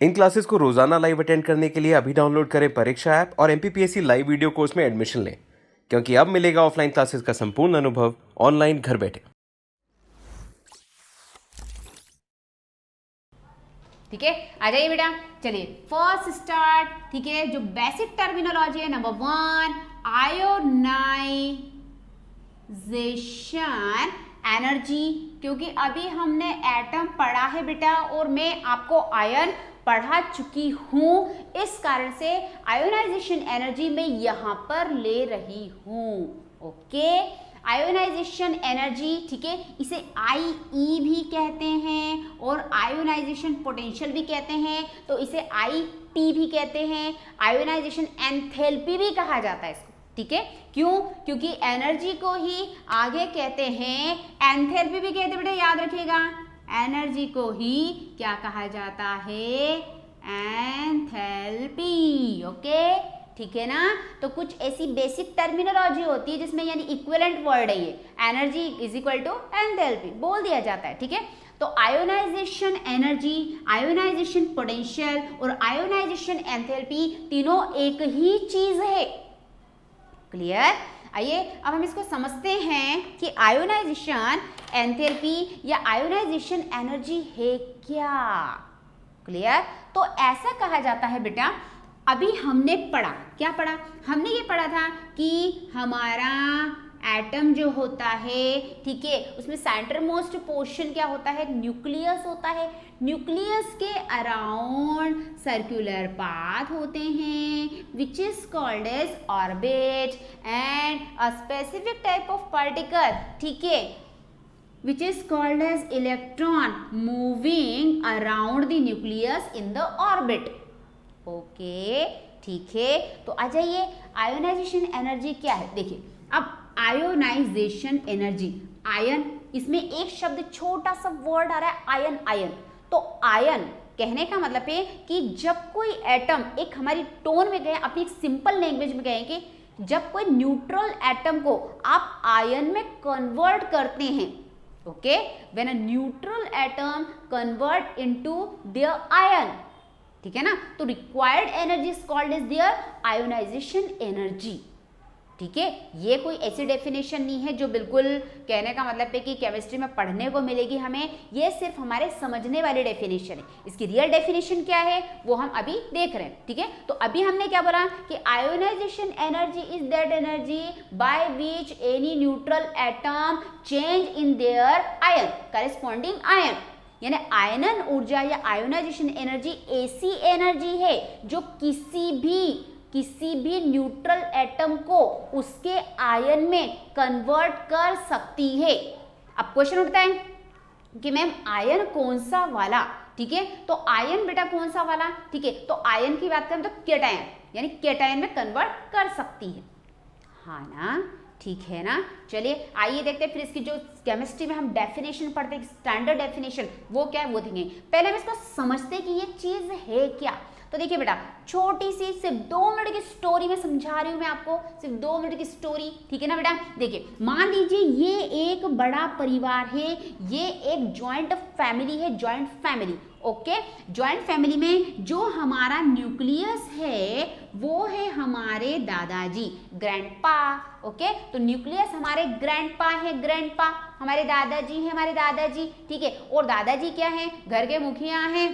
इन classes को रोजाना live attend करने के लिए अभी डाउनलोड करें परीक्षा ऐप और एमपीपीएससी लाइव वीडियो कोर्स में एडमिशन लें, क्योंकि अब मिलेगा ऑफलाइन क्लासेस का संपूर्ण अनुभव ऑनलाइन घर बैठे। ठीक है, आ जाइए बेटा। चलिए फर्स्ट स्टार्ट। ठीक है, जो बेसिक टर्मिनोलॉजी है, नंबर 1 आयोनाइजेशन एनर्जी, क्योंकि अभी हमने एटम पढ़ा है बेटा और मैं आपको आयन पढ़ा चुकी हूं, इस कारण से आयोनाइजेशन एनर्जी मैं यहां पर ले रही हूं। ओके, आयोनाइजेशन एनर्जी, ठीक है, इसे IE भी कहते हैं और आयोनाइजेशन पोटेंशियल भी कहते हैं, तो इसे IT भी कहते हैं। आयोनाइजेशन एंथैल्पी भी कहा जाता है इसको। ठीक है, क्यों? क्योंकि एनर्जी को ही आगे कहते हैं एंथैल्पी भी कहते हैं बेटा, याद रखिएगा। एनर्जी को ही क्या कहा जाता है? एंथैल्पी। ओके, ठीक है ना। तो कुछ ऐसी बेसिक टर्मिनोलॉजी होती है जिसमें यानी इक्विवेलेंट वर्ड है ये, energy is equal to enthalpy बोल दिया जाता है। ठीक है, तो आयोनाइजेशन एनर्जी, आयोनाइजेशन पोटेंशियल और आयोनाइजेशन एंथैल्पी तीनों एक ही चीज है। क्लियर? आइए अब हम इसको समझते हैं कि आयोनाइजेशन एंथैल्पी या आयोनाइजेशन एनर्जी है क्या। क्लियर? तो ऐसा कहा जाता है बेटा, अभी हमने पढ़ा, क्या पढ़ा? हमने ये पढ़ा था कि हमारा एटम जो होता है, ठीक है, उसमें सेंटर मोस्ट पोर्शन क्या होता है? न्यूक्लियस होता है। न्यूक्लियस के अराउंड सर्कुलर पाथ होते हैं which is called as orbit and a specific type of particle, ठीक है, which is called as electron moving around the nucleus in the orbit. Okay, ठीक है, तो आ जाइए आयोनाइजेशन एनर्जी क्या है। देखिए अब आयोनाइजेशन एनर्जी, आयन, इसमें एक शब्द छोटा सा वर्ड आ रहा है आयन। आयन, तो आयन कहने का मतलब है कि जब कोई एटम, एक हमारी टोन में गए, अपनी एक सिंपल लैंग्वेज में गए कि जब कोई न्यूट्रल एटम को आप आयन में कन्वर्ट करते हैं, okay, when a neutral atom convert into their ion, ठीक है ना, तो required energy is called as their ionization energy। ठीक है, ये कोई ऐसी डेफिनेशन नहीं है जो बिल्कुल कहने का मतलब है कि केमिस्ट्री में पढ़ने को मिलेगी हमें, ये सिर्फ हमारे समझने वाली डेफिनेशन है। इसकी रियल डेफिनेशन क्या है वो हम अभी देख रहे हैं। ठीक है, तो अभी हमने क्या बोला कि ionization energy is that energy by which any neutral atom change in their ion corresponding ion, यानी आयनन ऊर्जा या आयोनाइजेशन एनर्जी ऐसी एनर्जी है जो किसी भी न्यूट्रल एटम को उसके आयन में कन्वर्ट कर सकती है। अब क्वेश्चन उठता है कि मैम आयन कौन सा वाला? ठीक है, तो आयन बेटा कौन सा वाला? ठीक है, तो आयन की बात करें तो केटायन, यानी केटायन में कन्वर्ट कर सकती है, हाँ ना, ठीक है ना। चलिए आइए देखते हैं फिर इसकी जो केमिस्ट्री में हम डेफिनेशन पढ़ते हैं, स्टैंडर्ड डेफिनेशन, वो क्या है वो देखेंगे। पहले हम इसको समझते हैं कि ये चीज है क्या। तो देखिए बेटा, छोटी सी सिर्फ 2 मिनट की स्टोरी में समझा रही हूं मैं आपको, सिर्फ 2 मिनट की स्टोरी, ठीक है ना बेटा। देखिए मान लीजिए ये एक बड़ा परिवार है, ये एक जॉइंट फैमिली है, joint family. Okay, joint family में जो हमारा न्यूक्लियस है वो है हमारे दादाजी, ग्रैंडपा। ओके, तो न्यूक्लियस हमारे ग्रैंडपा है, ग्रैंडपा हमारे दादाजी है, हमारे दादाजी, ठीक है। और दादाजी क्या है? घर के मुखिया हैं,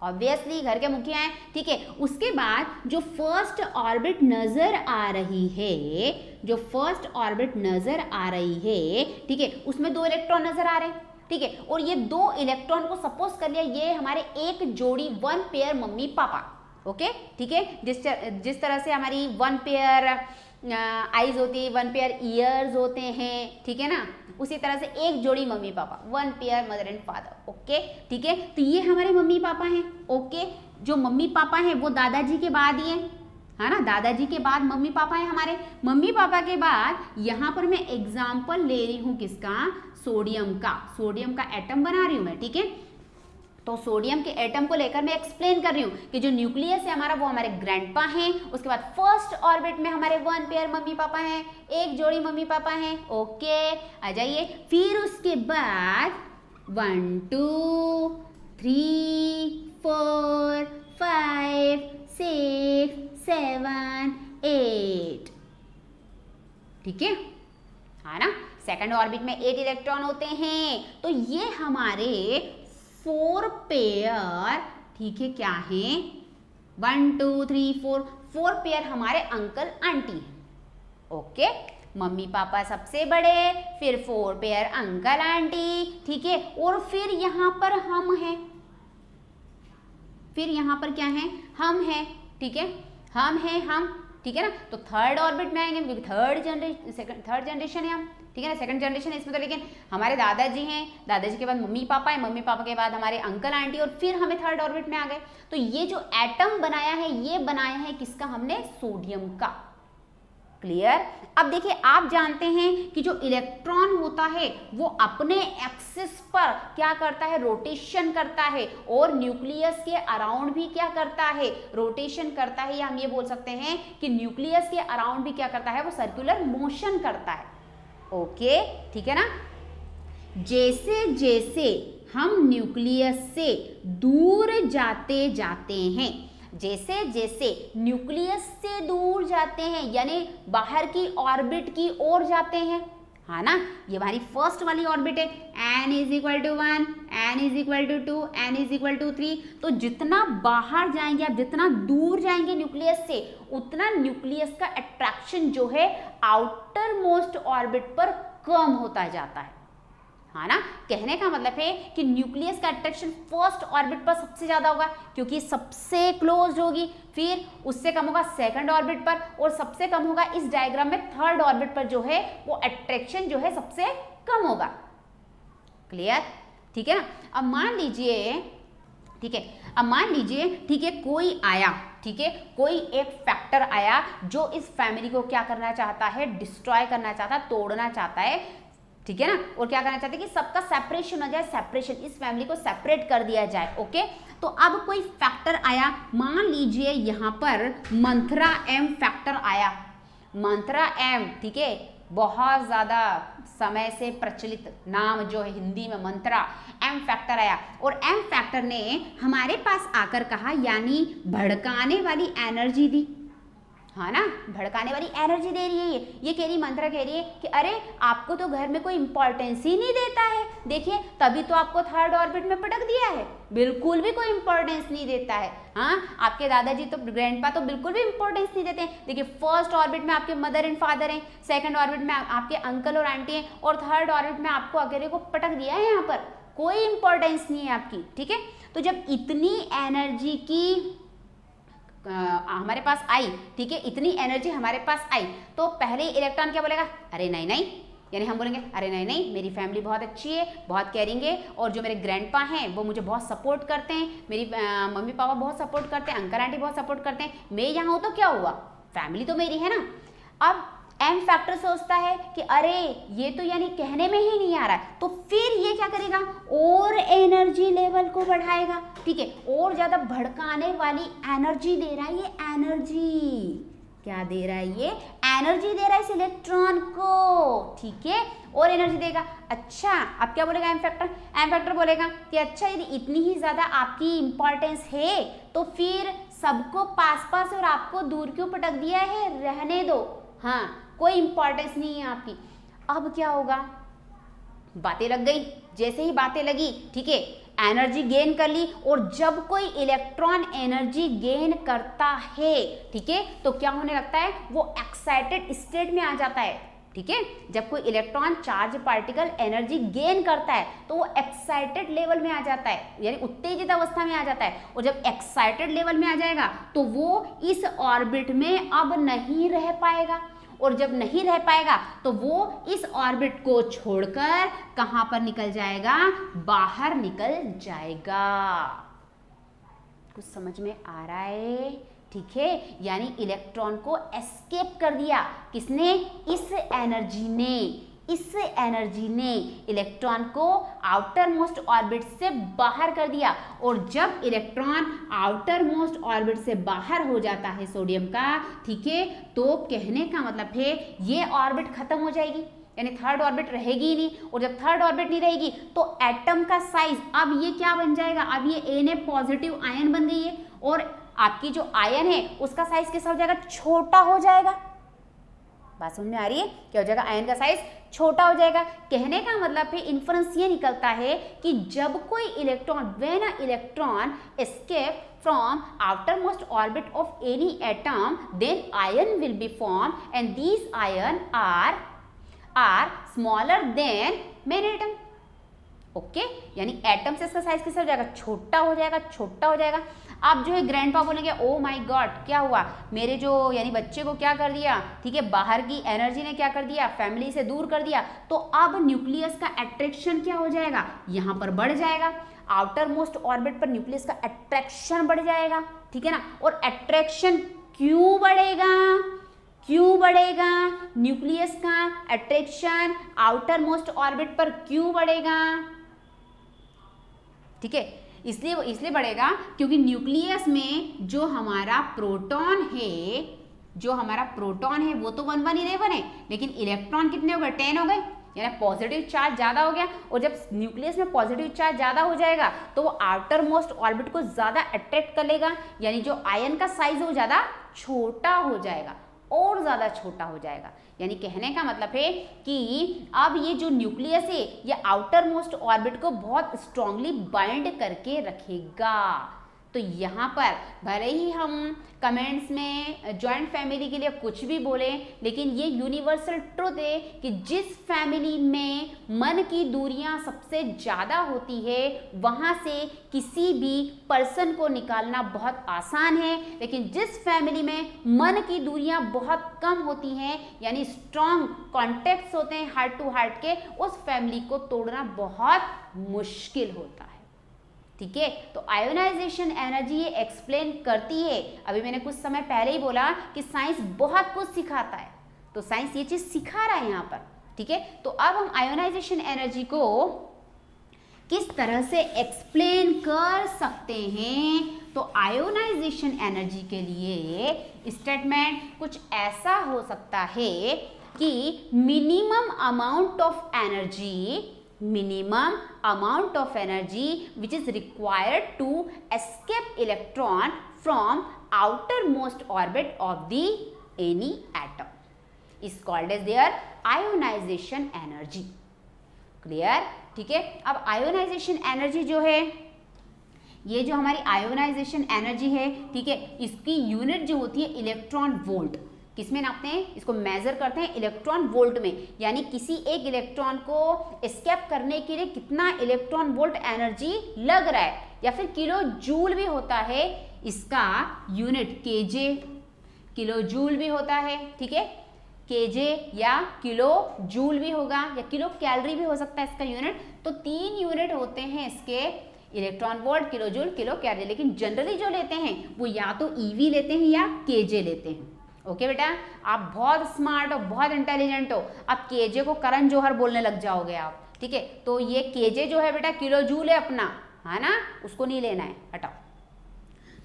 ऑब्वियसली घर के मुखिया हैं, ठीक है। उसके बाद जो फर्स्ट ऑर्बिट नजर आ रही है, जो फर्स्ट ऑर्बिट नजर आ रही है, ठीक है, उसमें 2 इलेक्ट्रॉन नजर आ रहे हैं, ठीक है। और ये 2 इलेक्ट्रॉन को सपोज कर लिया ये हमारे एक जोड़ी 1 पेयर मम्मी पापा। ओके, ठीक है, जिस तरह से हमारी 1 पेयर आईज होती है, 1 पेयर ईयर्स होते हैं, ठीक है ना, उसी तरह से एक जोड़ी mummy papa, 1 pair mother and father. Okay, ठीक है, तो ये हमारे मम्मी पापा हैं। ओके, जो मम्मी पापा हैं वो दादाजी के बाद ही हैं, है ना, दादाजी के बाद मम्मी पापा हैं हमारे। मम्मी पापा के बाद यहाँ पर मैं एग्जाम्पल ले रही हूँ किसका? सोडियम का, सोडियम का एटम बना रही हूँ मैं, ठीक है। तो सोडियम के एटम को लेकर मैं एक्सप्लेन कर रही हूँ कि जो न्यूक्लियस है हमारा वो हमारे ग्रैंडपा हैं, उसके बाद फर्स्ट ऑर्बिट में हमारे 1 पेयर मम्मी पापा हैं, एक जोड़ी मम्मी पापा हैं। ओके, आ जाइए, फिर उसके बाद 1 2 3 4 7 8, ठीक है ना। सेकंड ऑर्बिट में 8 इलेक्ट्रॉन होते हैं, तो ये हमारे 4 पेयर, ठीक है, क्या है 1 2 3 4 पेयर हमारे अंकल आंटी हैं। ओके, मम्मी पापा सबसे बड़े, फिर 4 पेयर अंकल आंटी, ठीक है, और फिर यहाँ पर हम हैं, फिर यहाँ पर क्या है, हम हैं, ठीक है, हम हैं हम, ठीक है ना। तो थर्ड ऑर्बिट में आएंगे क्योंकि थर्ड जनरेशन है हम, ठीक है ना, सेकंड जनरेशन है इसमें। तो लेकिन हमारे दादाजी हैं, दादाजी के बाद मम्मी पापा है, मम्मी पापा के बाद हमारे अंकल आंटी, और फिर हमें थर्ड ऑर्बिट में आ गए। तो ये जो एटम बनाया है, ये बनाया है किसका, हमने सोडियम का। क्लियर। अब देखिए, आप जानते हैं कि जो इलेक्ट्रॉन होता है वो अपने एक्सिस पर क्या करता है, रोटेशन करता है, और न्यूक्लियस के अराउंड भी क्या करता है, रोटेशन करता है, या हम ये बोल सकते हैं कि न्यूक्लियस के अराउंड भी क्या करता है, वो सर्कुलर मोशन करता है। ओके, ठीक है ना। जैसे जैसे हम न्यूक्लियस से दूर जाते जाते हैं, जैसे जैसे न्यूक्लियस से दूर जाते हैं, यानी बाहर की ऑर्बिट की ओर जाते हैं, हाँ ना, ये हमारी फर्स्ट वाली ऑर्बिट है, n = 1, n = 2, n = 3। तो जितना बाहर जाएंगे आप, जितना दूर जाएंगे न्यूक्लियस से, उतना न्यूक्लियस का अट्रैक्शन जो है आउटर मोस्ट ऑर्बिट पर कम होता जाता है, हाँ ना। कहने का मतलब है कि न्यूक्लियस का अट्रैक्शन फर्स्ट ऑर्बिट पर सबसे ज्यादा होगा क्योंकि सबसे क्लोज होगी, फिर उससे कम होगा सेकंड ऑर्बिट पर, और सबसे कम होगा इस डायग्राम में थर्ड ऑर्बिट पर, जो है वो अट्रैक्शन जो है सबसे कम होगा। क्लियर, ठीक है ना। अब मान लीजिए, ठीक है, अब मान लीजिए, ठीक है, कोई आया, ठीक है, कोई एक फैक्टर आया जो इस फैमिली को क्या करना चाहता है, डिस्ट्रॉय करना चाहता है, तोड़ना चाहता है, ठीक है ना, और क्या करना चाहते हैं कि सबका सेपरेशन हो जाए, सेपरेशन, इस फैमिली को सेपरेट कर दिया जाए। ओके, तो अब कोई फैक्टर आया, मान लीजिए यहाँ पर मंथरा M फैक्टर आया, मंथरा M, ठीक है, बहुत ज़्यादा समय से प्रचलित नाम जो है हिंदी में मंथरा M फैक्टर आया, और M फैक्टर ने हमारे पास आकर कहा, यानी भड़काने वाली एनर्जी दी, हाँ ना, भड़काने वाली एनर्जी दे रही है। ये कह रही, मंत्रा कह रही है कि अरे आपको तो घर में कोई इंपॉर्टेंस ही नहीं देता है, देखिए तभी तो आपको थर्ड ऑर्बिट में पटक दिया है, बिल्कुल भी कोई इंपॉर्टेंस नहीं देता है। हाँ, आपके दादाजी तो, ग्रैंडपा तो बिल्कुल भी इंपॉर्टेंस नहीं देते हैं। देखिए, फर्स्ट ऑर्बिट में आपके मदर एंड फादर हैं, सेकंड ऑर्बिट में आपके अंकल और आंटी हैं, और थर्ड ऑर्बिट में आपको अकेले को पटक दिया है, यहाँ पर कोई इंपॉर्टेंस नहीं है आपकी, ठीक है। तो जब इतनी एनर्जी की हमारे पास आई, ठीक है, इतनी एनर्जी हमारे पास आई, तो पहले इलेक्ट्रॉन क्या बोलेगा, अरे नहीं नहीं, यानी हम बोलेंगे अरे नहीं नहीं, मेरी फैमिली बहुत अच्छी है, बहुत केयरिंग है, और जो मेरे ग्रैंडपा हैं वो मुझे बहुत सपोर्ट करते हैं, मेरी मम्मी पापा बहुत सपोर्ट करते हैं, अंकल आंटी बहुत सपोर्ट करते हैं, मैं यहाँ हूँ तो क्या हुआ, फैमिली तो मेरी है ना। अब M फैक्टर सोचता है कि अरे ये तो यानी कहने में ही नहीं आ रहा है, तो फिर ये क्या करेगा, और एनर्जी लेवल को बढ़ाएगा, ठीक है, और ज़्यादा भड़काने वाली एनर्जी दे रहा है। ये एनर्जी क्या दे रहा है, ये एनर्जी दे रहा है इस इलेक्ट्रॉन को, ठीक है, और एनर्जी देगा। अच्छा, अब क्या बोलेगा M फैक्टर बोलेगा कि अच्छा यदि इतनी ही ज़्यादा आपकी इंपॉर्टेंस है तो फिर सबको पास पास और आपको दूर क्यों पटक दिया है, रहने दो, हाँ कोई इंपॉर्टेंस नहीं है आपकी। अब क्या होगा, बातें लग गई, जैसे ही बातें लगी, ठीक है, एनर्जी गेन कर ली, और जब कोई इलेक्ट्रॉन एनर्जी गेन करता है, ठीक है, तो क्या होने लगता है, वो एक्साइटेड स्टेट में आ जाता है, ठीक है। जब कोई electron charge particle energy gain करता है तो वो एक्साइटेड लेवल में आ जाता है, यानी उत्तेजित अवस्था में आ जाता है, और जब एक्साइटेड लेवल में आ जाएगा तो वो इस ऑर्बिट में अब नहीं रह पाएगा, और जब नहीं रह पाएगा तो वो इस ऑर्बिट को छोड़कर कहां पर निकल जाएगा, बाहर निकल जाएगा। कुछ समझ में आ रहा है, ठीक है, यानी इलेक्ट्रॉन को एस्केप कर दिया, किसने, इस एनर्जी ने इलेक्ट्रॉन को आउटर मोस्ट ऑर्बिट से बाहर कर दिया, और जब इलेक्ट्रॉन आउटर मोस्ट ऑर्बिट से बाहर हो जाता है सोडियम का, ठीक है, तो कहने का मतलब है ये ऑर्बिट खत्म हो जाएगी, यानी थर्ड ऑर्बिट रहेगी ही नहीं, और जब थर्ड ऑर्बिट नहीं रहेगी तो एटम का साइज, अब ये क्या बन जाएगा, अब ये Na पॉजिटिव आयन बन गई है, और आपकी जो आयन है उसका साइज कैसा हो जाएगा, छोटा हो जाएगा। बात समझ में आ रही है, क्या हो जाएगा, आयन का साइज छोटा हो जाएगा। कहने का मतलब है इन्फ्रेंस ये निकलता है कि जब कोई electron, when a electron escape from outermost orbit of any atom, then ion will be formed and these ion are smaller than main atom. Okay यानी एटम से इसका साइज कैसा हो जाएगा, छोटा हो जाएगा, छोटा हो जाएगा। अब जो है ग्रैंडपा बोलेंगे ओ माय गॉड क्या हुआ, मेरे जो यानी बच्चे को क्या कर दिया, ठीक है, बाहर की एनर्जी ने क्या कर दिया, फैमिली से दूर कर दिया। तो अब न्यूक्लियस का अट्रैक्शन क्या हो जाएगा, यहाँ पर बढ़ जाएगा। आउटर मोस्ट ऑर्बिट पर न्यूक्लियस का अट्रैक्शन बढ़ जाएगा, ठीक है ना। और अट्रैक्शन क्यों बढ़ेगा, क्यों बढ़ेगा, न्यूक्लियस का अट्रैक्शन आउटर मोस्ट ऑर्बिट पर क्यों बढ़ेगा, ठीक है, इसलिए बढ़ेगा क्योंकि न्यूक्लियस में जो हमारा प्रोटॉन है, जो हमारा प्रोटॉन है वो तो 1 1 11 है, लेकिन इलेक्ट्रॉन कितने हो गए, 10 हो गए, यानी पॉजिटिव चार्ज ज़्यादा हो गया। और जब न्यूक्लियस में पॉजिटिव चार्ज ज़्यादा हो जाएगा तो वो आउटर मोस्ट ऑर्बिट को ज़्यादा अट्रैक्ट कर लेगा, यानी जो आयन का साइज है वो ज़्यादा छोटा हो जाएगा, और ज़्यादा छोटा हो जाएगा। यानी कहने का मतलब है कि अब ये जो न्यूक्लियस है ये आउटर मोस्ट ऑर्बिट को बहुत स्ट्रांगली बाइंड करके रखेगा। तो यहाँ पर भले ही हम कमेंट्स में जॉइंट फैमिली के लिए कुछ भी बोलें, लेकिन ये यूनिवर्सल ट्रुथ है कि जिस फैमिली में मन की दूरियां सबसे ज़्यादा होती है वहाँ से किसी भी पर्सन को निकालना बहुत आसान है, लेकिन जिस फैमिली में मन की दूरियां बहुत कम होती हैं, यानी स्ट्रॉन्ग कॉन्टेक्ट्स होते हैं हार्ट टू हार्ट के, उस फैमिली को तोड़ना बहुत मुश्किल होता है, ठीक है। तो आयोनाइजेशन एनर्जी ये एक्सप्लेन करती है। अभी मैंने कुछ समय पहले ही बोला कि साइंस बहुत कुछ सिखाता है, तो साइंस ये चीज सिखा रहा है यहाँ पर, ठीक है। तो अब हम आयोनाइजेशन एनर्जी को किस तरह से एक्सप्लेन कर सकते हैं। तो आयोनाइजेशन एनर्जी के लिए स्टेटमेंट कुछ ऐसा हो सकता है कि minimum amount of energy, minimum amount of energy which is required to escape electron from outermost orbit of the any atom is called as their ionization energy. Clear? ठीक है। अब ionization energy जो है, ये जो हमारी ionization energy है, ठीक है, इसकी यूनिट जो होती है इलेक्ट्रॉन वोल्ट। किसमें नापते हैं, इसको मेजर करते हैं इलेक्ट्रॉन वोल्ट में, यानी किसी एक इलेक्ट्रॉन को एस्केप करने के लिए कितना इलेक्ट्रॉन वोल्ट एनर्जी लग रहा है, या फिर किलो जूल भी होता है इसका यूनिट, केजे, किलो जूल भी होता है, ठीक है, केजे या किलो जूल भी होगा, या किलो कैलोरी भी हो सकता है इसका यूनिट। तो 3 यूनिट होते हैं इसके, electron volt, kilo joule, kilo calorie, लेकिन जनरली जो लेते हैं वो या तो ईवी लेते हैं या केजे लेते हैं। ओके बेटा, आप बहुत स्मार्ट हो, बहुत इंटेलिजेंट हो, अब केजे को करण जौहर बोलने लग जाओगे आप, ठीक है। तो ये केजे जो है बेटा किलो जूल है अपना, है ना, उसको नहीं लेना है, हटाओ।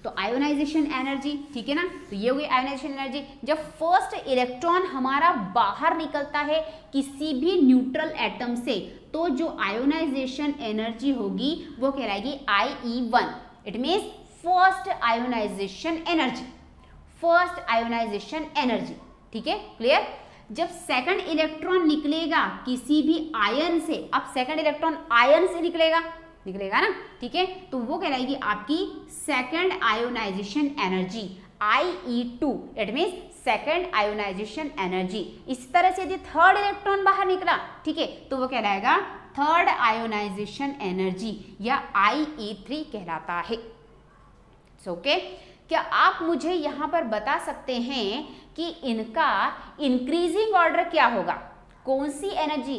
तो आयोनाइजेशन एनर्जी, ठीक है ना, तो ये हो गई आयोनाइजेशन एनर्जी। जब फर्स्ट इलेक्ट्रॉन हमारा बाहर निकलता है किसी भी न्यूट्रल एटम से, तो जो आयोनाइजेशन एनर्जी होगी वो कहलाएगी IE1। It means first ionization energy, first ionization energy, ठीक है, क्लियर। जब सेकंड इलेक्ट्रॉन निकलेगा किसी भी आयन से, अब सेकंड इलेक्ट्रॉन आयन से निकलेगा ना, ठीक है, तो वो कहलाएगी आपकी second ionisation energy IE2। It means second ionisation energy. इस तरह से यदि थर्ड इलेक्ट्रॉन बाहर निकला, ठीक है, तो वो कहलाएगा थर्ड आयोनाइजेशन एनर्जी या IE3 कहलाता है। ओके, क्या आप मुझे यहाँ पर बता सकते हैं कि इनका इंक्रीजिंग ऑर्डर क्या होगा, कौन सी एनर्जी,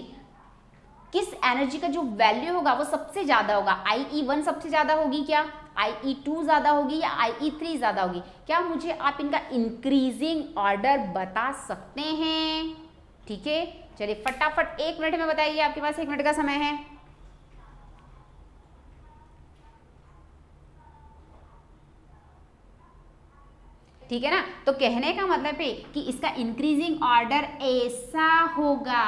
किस एनर्जी का जो वैल्यू होगा वो सबसे ज्यादा होगा, IE1 सबसे ज्यादा होगी क्या, IE2 ज्यादा होगी या IE3 ज्यादा होगी? क्या मुझे आप इनका इंक्रीजिंग ऑर्डर बता सकते हैं? ठीक है, चलिए फटाफट 1 मिनट में बताइए, आपके पास 1 मिनट का समय है। ठीक है ना, तो कहने का मतलब है कि इसका इंक्रीजिंग ऑर्डर ऐसा होगा,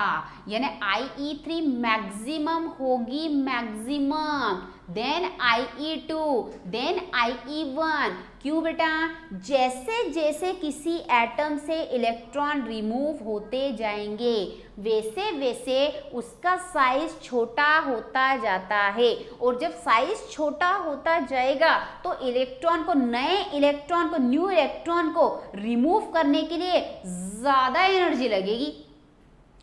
यानी IE3 मैक्सिमम होगी, maximum then IE2, then IE1। क्यों बेटा? जैसे जैसे किसी एटम से इलेक्ट्रॉन रिमूव होते जाएंगे वैसे वैसे उसका साइज छोटा होता जाता है, और जब साइज छोटा होता जाएगा तो इलेक्ट्रॉन को, नए इलेक्ट्रॉन को, न्यू इलेक्ट्रॉन को रिमूव करने के लिए ज़्यादा एनर्जी लगेगी,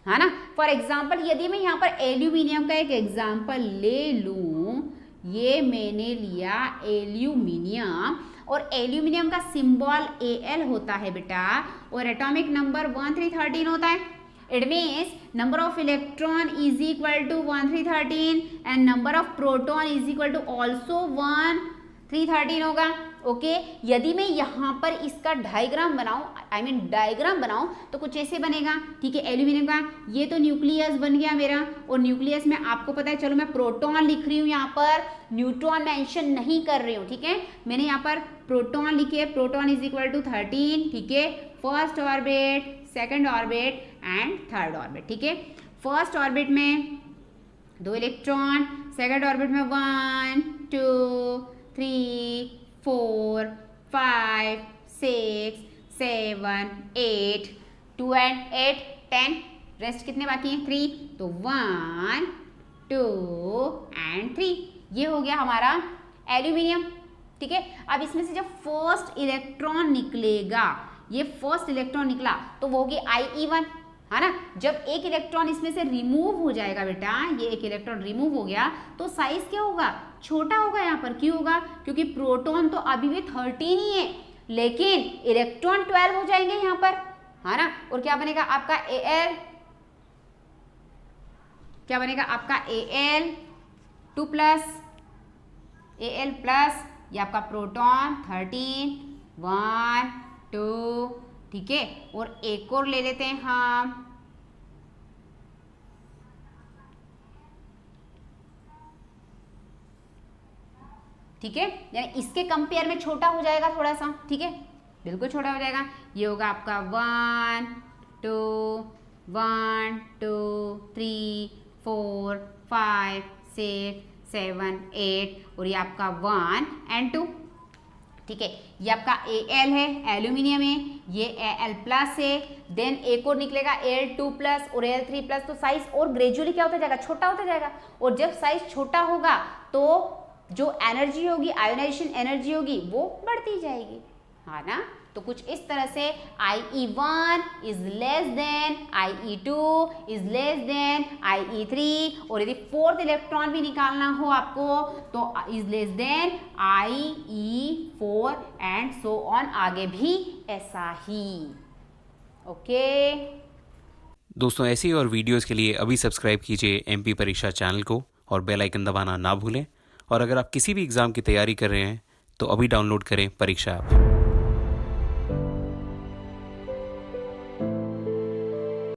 है ना। फॉर एग्जाम्पल यदि मैं यहाँ पर एल्यूमिनियम का एक एग्जाम्पल ले लूँ, ये मैंने लिया एल्यूमिनियम, और एल्यूमिनियम का सिंबल Al होता है बेटा, और एटॉमिक नंबर 1313 होता है। It means number of electron is equal to 1313 and number of proton is equal to also 1313 होगा। ओके, यदि मैं यहाँ पर इसका डायग्राम बनाऊँ, डायग्राम बनाऊँ तो कुछ ऐसे बनेगा, ठीक है। एल्यूमिनियम का ये तो न्यूक्लियस बन गया मेरा, और न्यूक्लियस में आपको पता है, चलो मैं प्रोटॉन लिख रही हूँ यहाँ पर, न्यूट्रॉन मेंशन नहीं कर रही हूँ, ठीक है। मैंने यहाँ पर प्रोटॉन लिखे, प्रोटॉन इज इक्वल टू 13, ठीक है। First orbit, second orbit and third orbit, ठीक है। फर्स्ट ऑर्बिट में 2 इलेक्ट्रॉन, सेकेंड ऑर्बिट में 1 2 3 4 5 6 7 8, 2 and 8 10, रेस्ट कितने बाकी हैं? 3, तो 1 2 and 3, ये हो गया हमारा एल्यूमिनियम, ठीक है। अब इसमें से जब फर्स्ट इलेक्ट्रॉन निकलेगा, ये फर्स्ट इलेक्ट्रॉन निकला तो वो होगी IE1, है ना। जब एक इलेक्ट्रॉन इसमें से रिमूव हो जाएगा बेटा, ये एक इलेक्ट्रॉन रिमूव हो गया तो साइज क्या होगा? छोटा होगा यहाँ पर। क्यों होगा? क्योंकि प्रोटॉन तो अभी भी 13 ही है, लेकिन इलेक्ट्रॉन 12 हो जाएंगे यहाँ पर, है ना। और क्या बनेगा आपका Al, क्या बनेगा आपका Al2 प्लस, Al प्लस, ये आपका प्रोटॉन 13 1 2, ठीक है। और एक और ले लेते हैं हम, ठीक है, यानी इसके कंपेयर में छोटा हो जाएगा थोड़ा सा, ठीक है, बिल्कुल छोटा हो जाएगा। ये होगा आपका 1 2 1 2 3 4 5 6 7 8, और ये आपका 1 and 2, ठीक है। ये आपका Al है, एल्यूमिनियम है, ये Al प्लस है, देन एक और निकलेगा Al2 प्लस और Al3 प्लस, तो साइज और ग्रेजुअली क्या होता जाएगा? छोटा होता जाएगा। और जब साइज छोटा होगा तो जो एनर्जी होगी, आयोनाइजेशन एनर्जी होगी, वो बढ़ती जाएगी, है ना। तो कुछ इस तरह से IE1 is less than IE2 is less than IE3, और यदि फोर्थ इलेक्ट्रॉन भी निकालना हो आपको तो is less than IE4 and so on, आगे भी ऐसा ही। ओके दोस्तों, ऐसी और वीडियोस के लिए अभी सब्सक्राइब कीजिए MP परीक्षा चैनल को और बेल आइकन दबाना ना भूलें। और अगर आप किसी भी एग्ज़ाम की तैयारी कर रहे हैं तो अभी डाउनलोड करें परीक्षा ऐप।